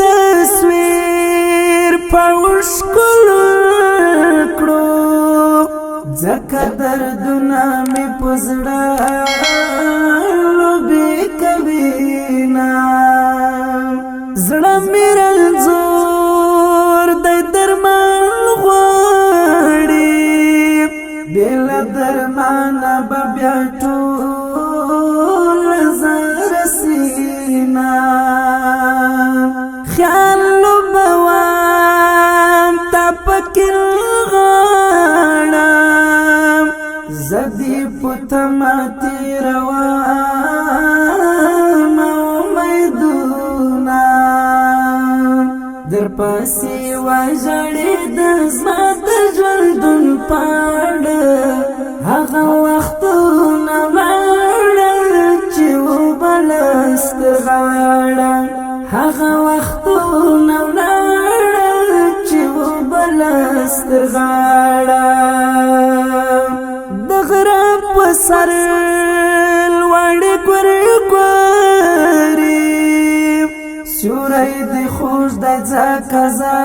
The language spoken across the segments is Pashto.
تصویر پوشکل کړو ځکه دردونه مې په زړه لوبې کوینه زړه مې رنځور دی درمان غواړي بېله درمانه به بیا ټول زر سینه خیال لوبوم تا پکې غاړم زدي په تمه تېروم امیدونه در پسې وژړېدم زما د ژوندون پاڼه هغه وختونه ولاړل چې وبلست غاړه هغه وختونه ولاړل چې وبلست غاړه د غره په سر لوړ ګورګوري سیوری دی خوش دی ځکه زه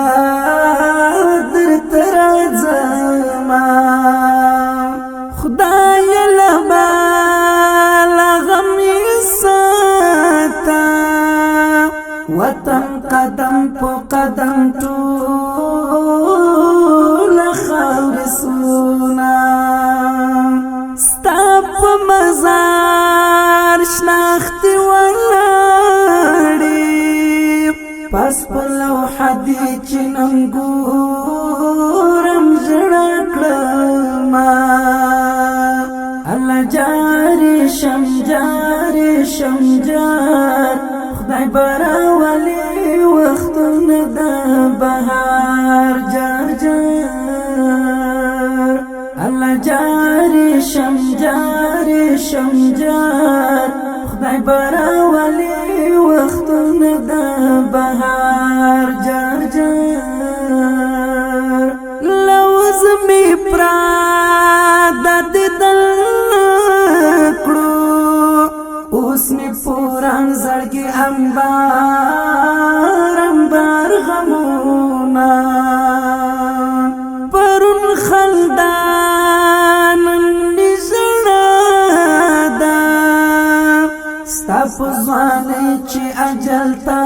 درته راځمه خدای له باله غم یې ساته وطن قدم په قدم ټوله خاورې سونه ستا په مزار شناختې ولاړې پس په لوحه دې چې نن ګورم ژړا کړمه الله جارې شم جارې شم جار خدای به راولي وختونه د بهار جار جار الله جارې شم جارې شم جار خدای به راولي وختونه د بهار جار جار لوز می پراده دیدل کړو اوس می پوران زړګي انبار انبار غمونه پرون خلدان می زړه ده ستا په ځوانۍ چې اجل تا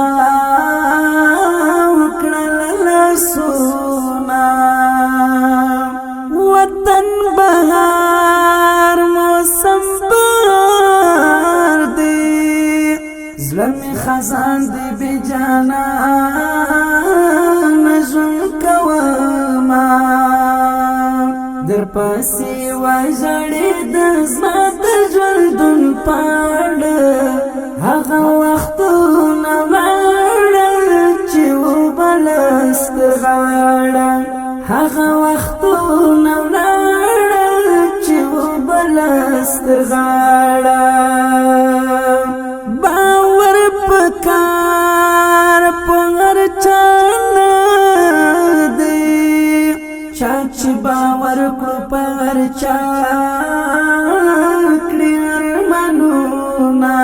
وکړل لاسونه وطن بهار موسم بهار دی زړه مې خزان دی بې جانانه ژوند کومه در پسې وژړېدم زما د ژوندون پاڼه هغه وختونه ولاړل چې وبلست غاړه هغه وختونه ولاړل چې وبلست غاړه باور پکار په هر چا نه دی چا چې باور کړو په هر چا کړي ارمانونه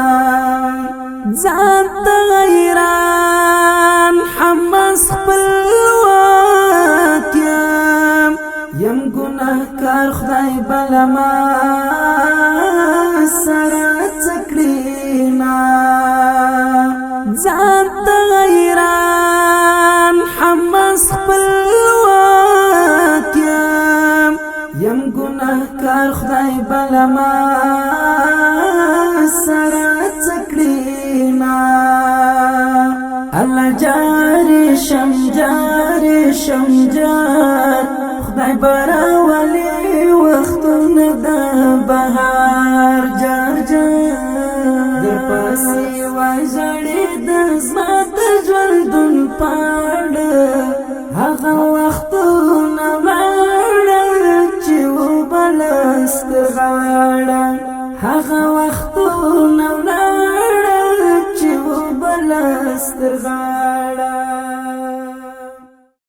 ځان ته حیران حماس خپلواک یم ګناهکار خدای بله ما سره څه کړینه ځان ته حیران حماس خپلواک یم ګناهکار خدای بله ما سره څه کړینه الله جارې شم جارې شم جار خدای به راولي وختونه د بهار جار جار در پسې وژړېدم زما د ژوندون پاڼه هغه وختونه ولاړل چې وبلست غاړه هغه وختونه ولاړل چې وبلست غاړه